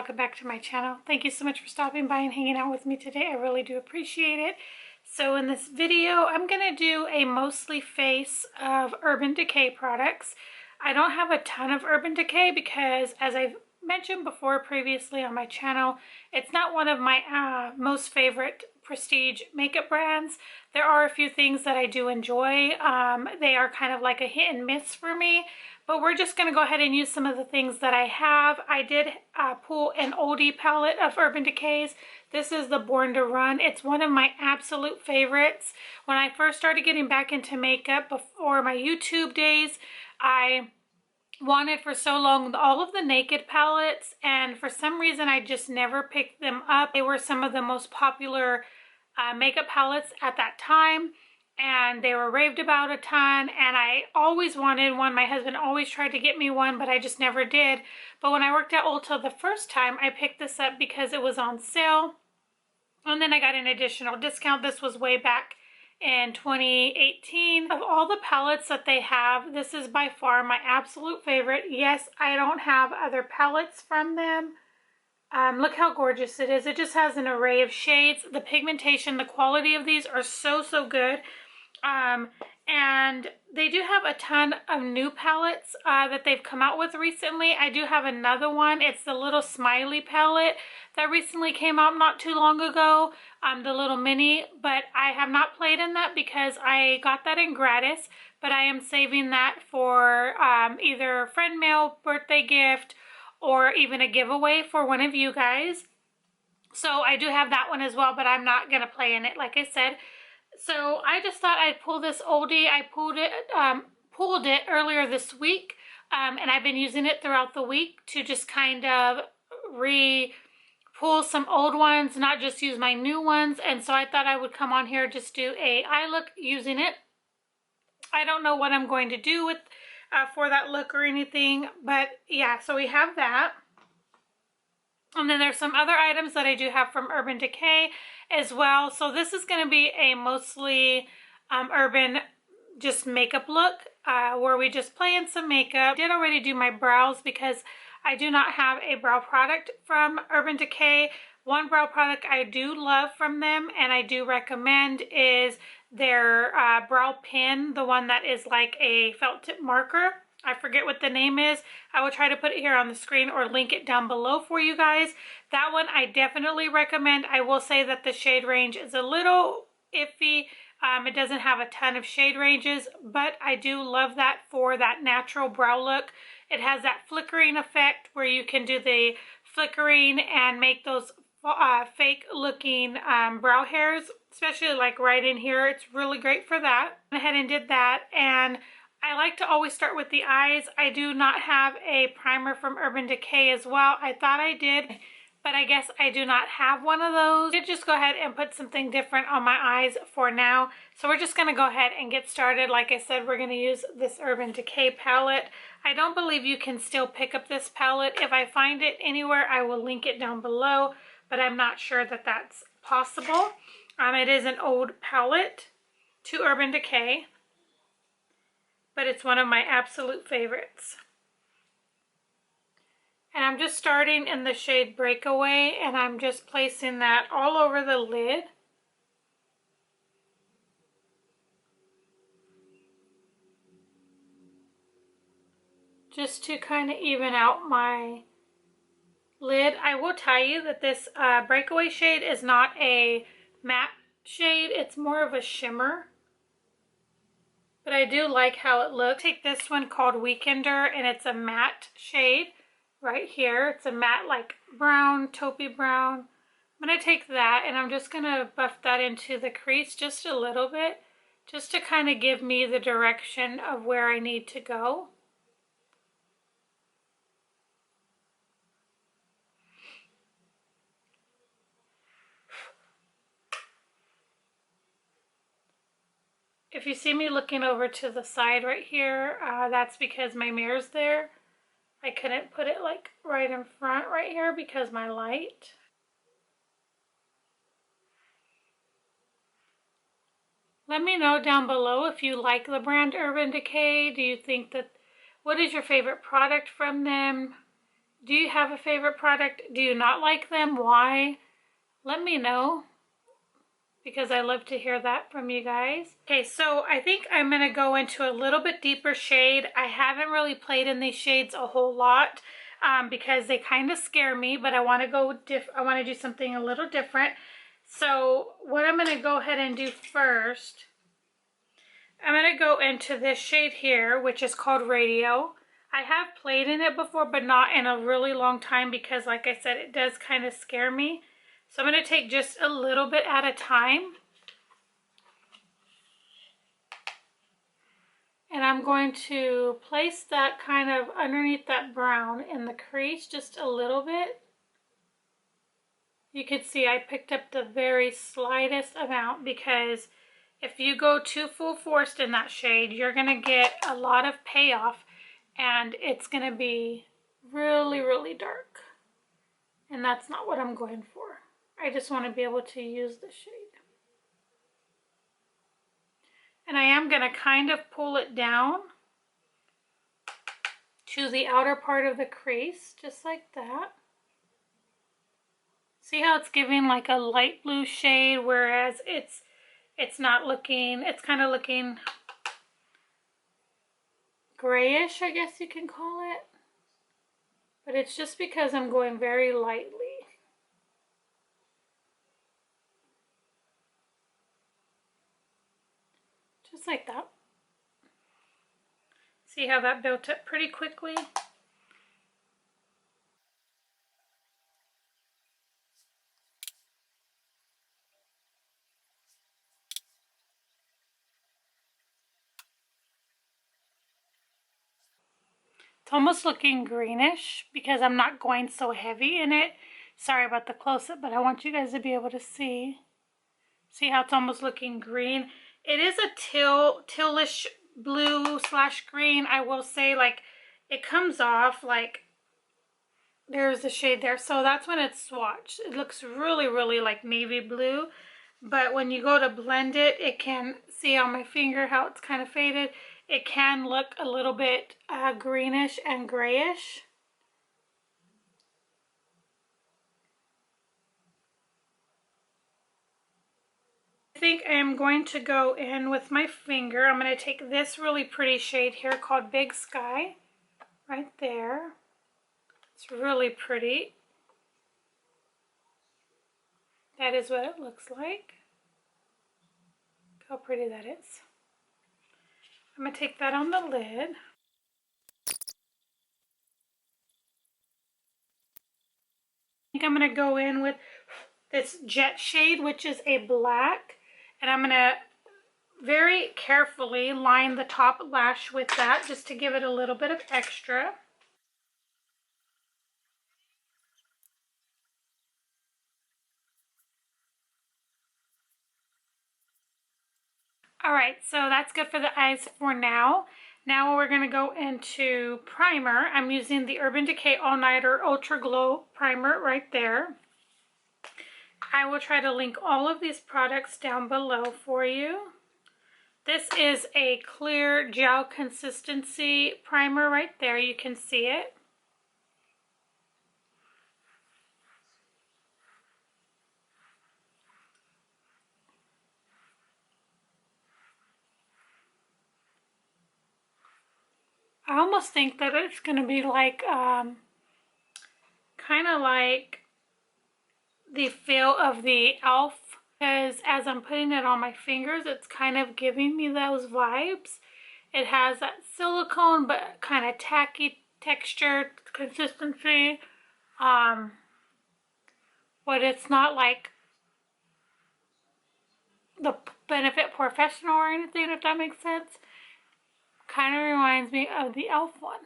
welcome back to my channel. Thank you so much for stopping by and hanging out with me today. I really do appreciate it. So in this video, I'm going to do a mostly face of Urban Decay products. I don't have a ton of Urban Decay because, as I've mentioned before previously on my channel, it's not one of my most favorite prestige makeup brands. There are a few things that I do enjoy. They are kind of like a hit and miss for me. But we're just going to go ahead and use some of the things that I have. I did pull an oldie palette of Urban Decay's. This is the Born to Run. It's one of my absolute favorites. When I first started getting back into makeup before my YouTube days, I wanted for so long all of the Naked palettes, and for some reason I just never picked them up. They were some of the most popular makeup palettes at that time, and they were raved about a ton, and I always wanted one. My husband always tried to get me one, but I just never did. But when I worked at Ulta the first time, I picked this up because it was on sale, and then I got an additional discount. This was way back in 2018. Of all the palettes that they have, this is by far my absolute favorite. Yes, I don't have other palettes from them. Look how gorgeous it is. It just has an array of shades. The pigmentation, the quality of these are so good. And they do have a ton of new palettes that they've come out with recently. I do have another one. It's the little smiley palette that recently came out not too long ago, the little mini, but I have not played in that because I got that in gratis, but I am saving that for either friend mail, birthday gift, or even a giveaway for one of you guys. So I do have that one as well, but I'm not going to play in it, like I said. So I just thought I'd pull this oldie. I pulled it earlier this week, and I've been using it throughout the week to just kind of pull some old ones, not just use my new ones. And so I thought I would come on here, just do a eye look using it. I don't know what I'm going to do with for that look or anything, but yeah, so we have that. And then there's some other items that I do have from Urban Decay as well. So this is going to be a mostly urban just makeup look where we just play in some makeup. I did already do my brows because I do not have a brow product from Urban Decay. One brow product I do love from them and I do recommend is their brow pen, the one that is like a felt tip marker. I forget what the name is. I will try to put it here on the screen or link it down below for you guys. That one I definitely recommend. I will say that the shade range is a little iffy. It doesn't have a ton of shade ranges, but I do love that for that natural brow look. It has that flickering effect where you can do the flickering and make those fake looking brow hairs, especially like right in here. It's really great for that. I went ahead and did that, and I like to always start with the eyes. I do not have a primer from Urban Decay as well. I thought I did, but I guess I do not have one of those. I did just go ahead and put something different on my eyes for now. So we're just going to go ahead and get started. Like I said, we're going to use this Urban Decay palette. I don't believe you can still pick up this palette. If I find it anywhere, I will link it down below, but I'm not sure that that's possible. It is an old palette to Urban Decay, but it's one of my absolute favorites. And I'm just starting in the shade Breakaway, and I'm just placing that all over the lid. Just to kind of even out my lid. I will tell you that this Breakaway shade is not a matte shade. It's more of a shimmer. But I do like how it looks. Take this one called Weekender, and it's a matte shade right here. It's a matte like brown, taupey brown. I'm going to take that and I'm just going to buff that into the crease just a little bit, just to kind of give me the direction of where I need to go. If you see me looking over to the side right here, that's because my mirror's there. I couldn't put it like right in front right here because my light. Let me know down below if you like the brand Urban Decay. Do you think that, what is your favorite product from them? Do you have a favorite product? Do you not like them? Why? Let me know, because I love to hear that from you guys. Okay, so I think I'm going to go into a little bit deeper shade. I haven't really played in these shades a whole lot because they kind of scare me, but I want to do something a little different. So what I'm going to go ahead and do first, I'm going to go into this shade here, which is called Radio. I have played in it before, but not in a really long time because, like I said, it does kind of scare me. So I'm going to take just a little bit at a time. And I'm going to place that kind of underneath that brown in the crease just a little bit. You can see I picked up the very slightest amount because if you go too full forced in that shade, you're going to get a lot of payoff and it's going to be really, really dark. And that's not what I'm going for. I just want to be able to use the shade. And I am going to kind of pull it down to the outer part of the crease, just like that. See how it's giving like a light blue shade, whereas it's not looking, it's kind of looking grayish, I guess you can call it. But it's just because I'm going very lightly. Just like that. See how that built up pretty quickly? It's almost looking greenish because I'm not going so heavy in it. Sorry about the close-up, but I want you guys to be able to see. See how it's almost looking green? It is a tealish blue / green. I will say, like, it comes off like there's a shade there. So that's when it's swatched. It looks really, really like navy blue. But when you go to blend it, it can, see on my finger how it's kind of faded. It can look a little bit greenish and grayish. I think I am going to go in with my finger. I'm going to take this really pretty shade here called Big Sky, right there. It's really pretty. That is what it looks like. Look how pretty that is. I'm going to take that on the lid. I think I'm going to go in with this Jet shade, which is a black, and I'm going to very carefully line the top lash with that just to give it a little bit of extra. Alright, so that's good for the eyes for now. Now we're going to go into primer. I'm using the Urban Decay All Nighter Ultra Glow Primer right there. I will try to link all of these products down below for you. This is a clear gel consistency primer right there. You can see it. I almost think that it's going to be like, kind of like the feel of the e.l.f. because as I'm putting it on my fingers, it's kind of giving me those vibes. It has that silicone but kind of tacky texture, consistency, but it's not like the Benefit Professional or anything, if that makes sense. Kind of reminds me of the e.l.f. one.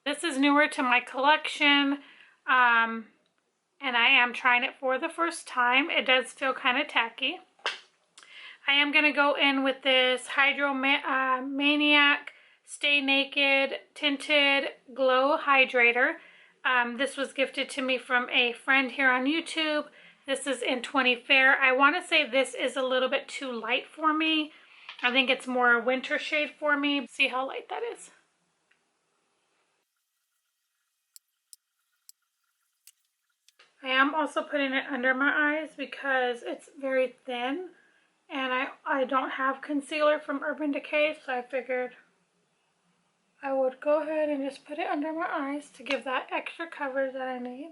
This is newer to my collection, and I am trying it for the first time. It does feel kind of tacky. I am going to go in with this Hydro Maniac Stay Naked Tinted Glow Hydrator. This was gifted to me from a friend here on YouTube. This is in 20 Fair. I want to say this is a little bit too light for me. I think it's more a winter shade for me. See how light that is. I am also putting it under my eyes because it's very thin and I don't have concealer from Urban Decay, so I figured I would go ahead and just put it under my eyes to give that extra coverage that I need.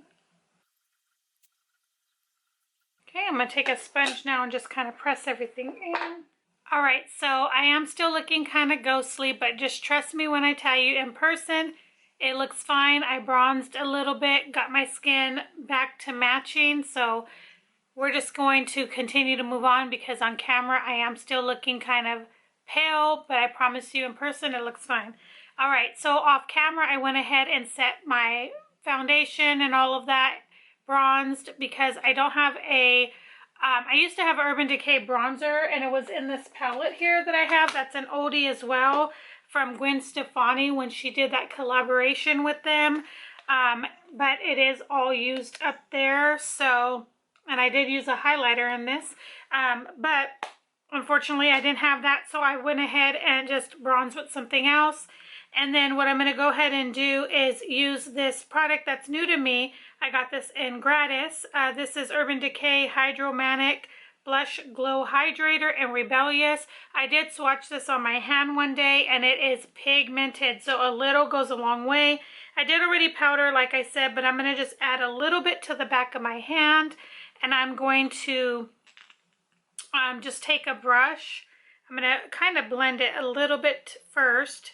Okay, I'm going to take a sponge now and just kind of press everything in. Alright, so I am still looking kind of ghostly, but just trust me when I tell you, in person, it looks fine. I bronzed a little bit, got my skin back to matching, so we're just going to continue to move on because on camera I am still looking kind of pale, but I promise you in person it looks fine. Alright, so off camera I went ahead and set my foundation and all of that, bronzed, because I don't have a I used to have Urban Decay bronzer, and it was in this palette here that I have. That's an oldie as well from Gwen Stefani when she did that collaboration with them. But it is all used up there. So, and I did use a highlighter in this. But unfortunately, I didn't have that. So I went ahead and just bronzed with something else. And then what I'm going to go ahead and do is use this product that's new to me. I got this in gratis. This is Urban Decay Hydromanic Blush Glow Hydrator and Rebellious. I did swatch this on my hand one day and it is pigmented, so a little goes a long way. I did already powder, like I said, but I'm going to just add a little bit to the back of my hand, and I'm going to just take a brush. I'm going to kind of blend it a little bit first.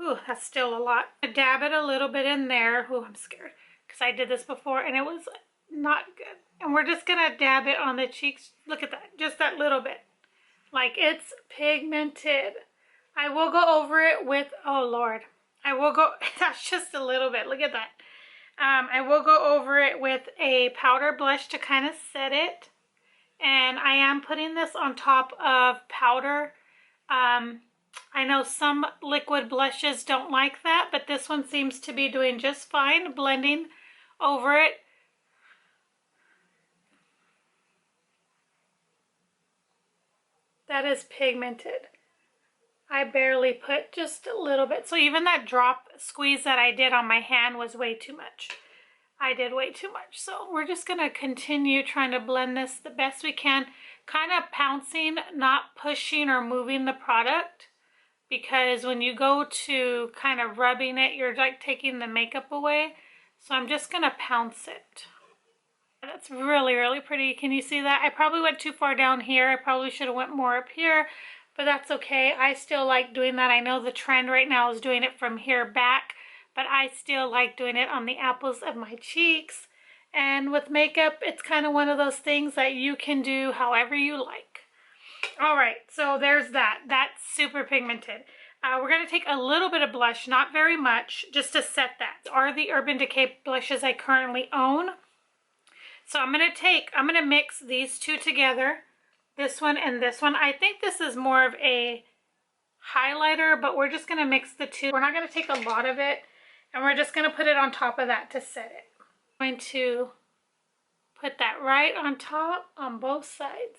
Ooh, that's still a lot. Dab it a little bit in there. Ooh, I'm scared because I did this before and it was not good. And we're just gonna dab it on the cheeks. Look at that, just that little bit. Like, it's pigmented. I will go over it with, oh Lord, I will go, that's just a little bit, look at that. I will go over it with a powder blush to kind of set it. And I am putting this on top of powder. I know some liquid blushes don't like that, but this one seems to be doing just fine, blending over it. That is pigmented. I barely put just a little bit. So even that drop squeeze that I did on my hand was way too much. I did way too much. So we're just going to continue trying to blend this the best we can. Kind of pouncing, not pushing or moving the product. Because when you go to kind of rubbing it, you're like taking the makeup away. So I'm just going to pounce it. That's really, really pretty. Can you see that? I probably went too far down here. I probably should have went more up here, but that's okay. I still like doing that. I know the trend right now is doing it from here back, but I still like doing it on the apples of my cheeks. And with makeup, it's kind of one of those things that you can do however you like. All right, so there's that. That's super pigmented. We're going to take a little bit of blush, not very much, just to set that. These are the Urban Decay blushes I currently own. So I'm going to mix these two together, this one and this one. I think this is more of a highlighter, but we're just going to mix the two. We're not going to take a lot of it, and we're just going to put it on top of that to set it. I'm going to put that right on top on both sides.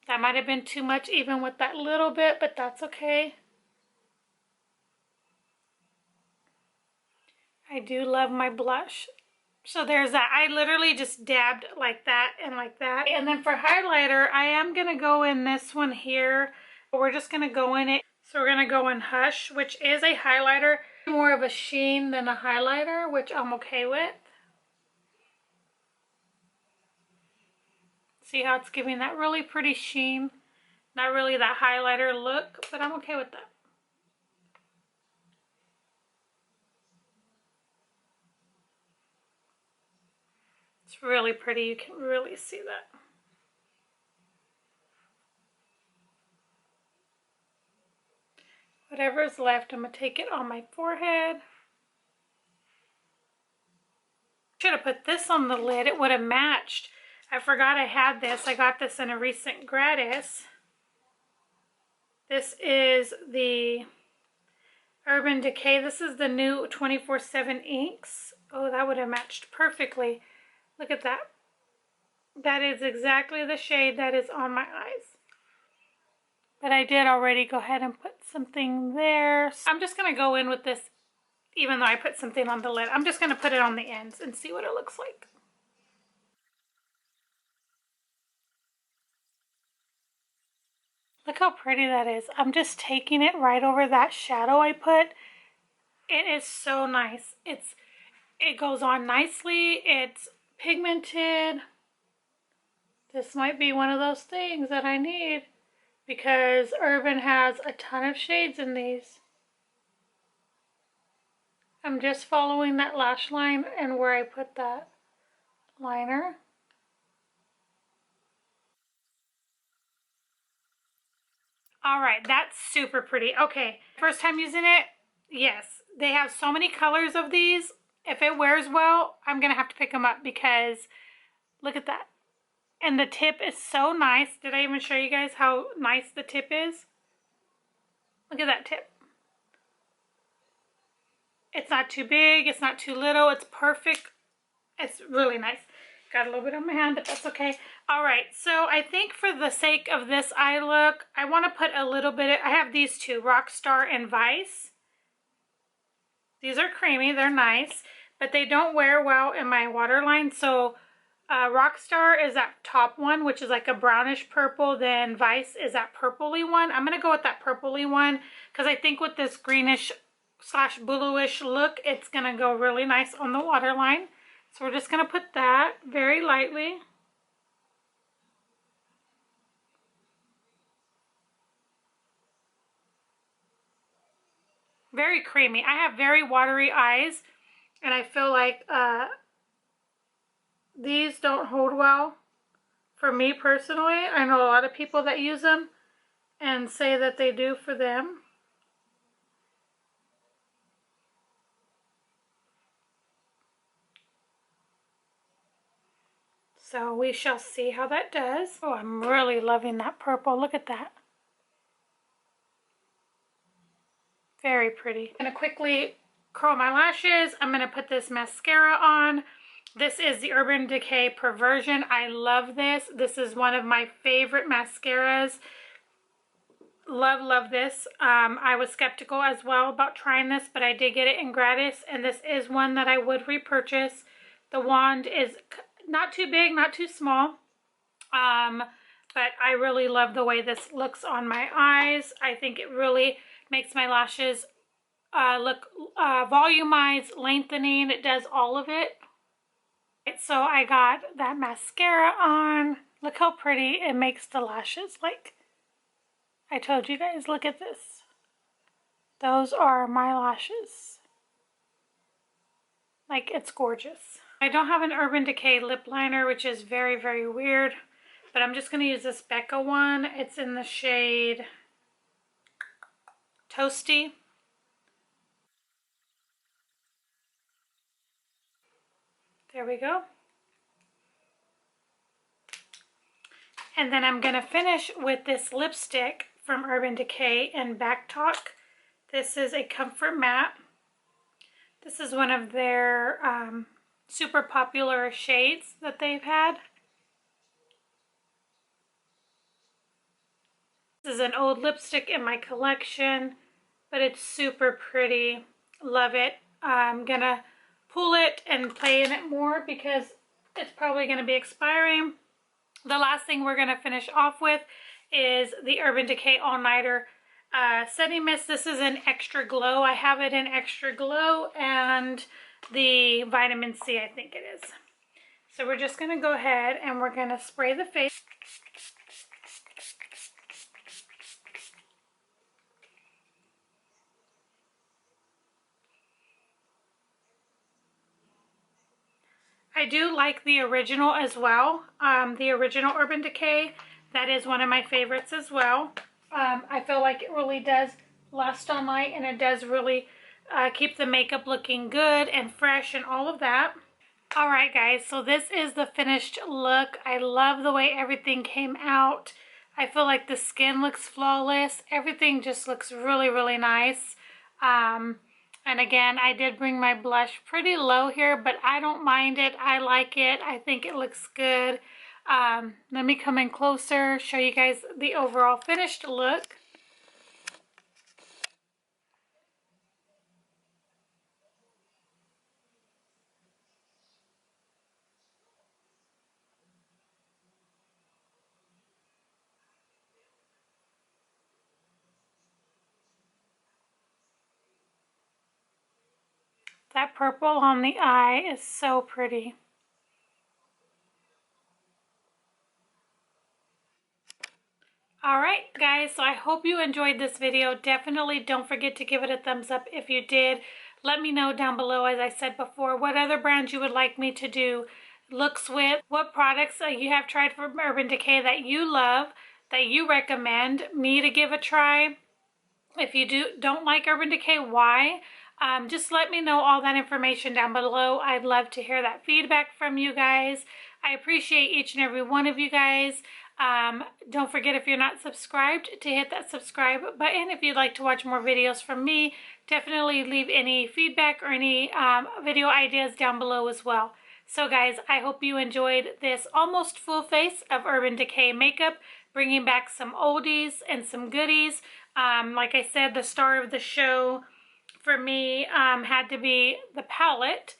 That might have been too much even with that little bit, but that's okay. I do love my blush. So there's that. I literally just dabbed like that and like that. And then for highlighter, I am going to go in this one here. We're just going to go in it. So we're going to go in Hush, which is a highlighter. More of a sheen than a highlighter, which I'm okay with. See how it's giving that really pretty sheen? Not really that highlighter look, but I'm okay with that. It's really pretty. You can really see that. Whatever's left, I'm going to take it on my forehead. Should have put this on the lid. It would have matched. I forgot I had this. I got this in a recent gratis. This is the Urban Decay. This is the new 24/7 inks. Oh, that would have matched perfectly. Look at that. That is exactly the shade that is on my eyes. but I did already go ahead and put something there. So I'm just going to go in with this, even though I put something on the lid. I'm just going to put it on the ends and see what it looks like. Look how pretty that is. I'm just taking it right over that shadow I put. It is so nice. It goes on nicely. It's pigmented. This might be one of those things that I need because Urban has a ton of shades in these. I'm just following that lash line and where I put that liner. Alright, that's super pretty. Okay, first time using it, yes. They have so many colors of these. If it wears well, I'm going to have to pick them up because look at that. And the tip is so nice. Did I even show you guys how nice the tip is? Look at that tip. It's not too big. It's not too little. It's perfect. It's really nice. Got a little bit on my hand, but that's okay. All right, so I think for the sake of this eye look, I want to put a little bit. I have these two, Rockstar and Vice. These are creamy. They're nice, but they don't wear well in my waterline. So Rockstar is that top one, which is like a brownish purple. Then Vice is that purpley one. I'm going to go with that purpley one because I think with this greenish / bluish look, it's going to go really nice on the waterline. So we're just going to put that very lightly. Very creamy. I have very watery eyes, and I feel like these don't hold well for me personally. I know a lot of people that use them and say that they do for them. So we shall see how that does. Oh, I'm really loving that purple. Look at that. Very pretty. I'm going to quickly curl my lashes. I'm going to put this mascara on. This is the Urban Decay Perversion. I love this. This is one of my favorite mascaras. Love, love this. I was skeptical as well about trying this, but I did get it in gratis, and this is one that I would repurchase. The wand is not too big, not too small, but I really love the way this looks on my eyes. I think it really makes my lashes look volumized, lengthening. It does all of it. So I got that mascara on. Look how pretty it makes the lashes. Like I told you guys, look at this. Those are my lashes. Like, it's gorgeous. I don't have an Urban Decay lip liner, which is very, very weird. But I'm just going to use this Becca one. It's in the shade Toasty. There we go. And then I'm going to finish with this lipstick from Urban Decay in Back Talk. This is a Comfort Matte. This is one of their super popular shades that they've had. This is an old lipstick in my collection, but it's super pretty. Love it. I'm going to pull it and play in it more because it's probably going to be expiring. The last thing we're going to finish off with is the Urban Decay All Nighter Setting Mist. This is an Extra Glow. I have it in Extra Glow and the Vitamin C, I think it is. So we're just going to go ahead and we're going to spray the face. I do like the original as well. The original Urban Decay, that is one of my favorites as well. I feel like it really does last all night, and it does really keep the makeup looking good and fresh and all of that. Alright guys, so this is the finished look. I love the way everything came out. I feel like the skin looks flawless. Everything just looks really, really nice. And again, I did bring my blush pretty low here, but I don't mind it. I like it. I think it looks good. Let me come in closer, show you guys the overall finished look. That purple on the eye is so pretty. Alright guys, so I hope you enjoyed this video. Definitely don't forget to give it a thumbs up if you did. Let me know down below, as I said before, what other brands you would like me to do looks with, what products you have tried from Urban Decay that you love, that you recommend me to give a try. If you don't like Urban Decay, why? Just let me know all that information down below. I'd love to hear that feedback from you guys. I appreciate each and every one of you guys. Don't forget, if you're not subscribed, to hit that subscribe button. If you'd like to watch more videos from me, definitely leave any feedback or any video ideas down below as well. So guys, I hope you enjoyed this almost full face of Urban Decay makeup, bringing back some oldies and some goodies. Like I said, the star of the show for me had to be the palette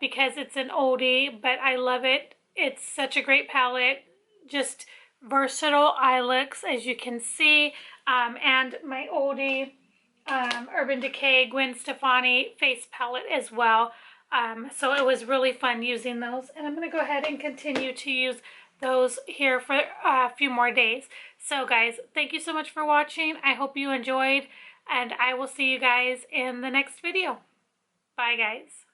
because it's an oldie, but I love it. It's such a great palette, just versatile eye looks, as you can see, and my oldie Urban Decay Gwen Stefani face palette as well. So it was really fun using those, and I'm going to go ahead and continue to use those here for a few more days. So guys, thank you so much for watching. I hope you enjoyed, and I will see you guys in the next video. Bye guys.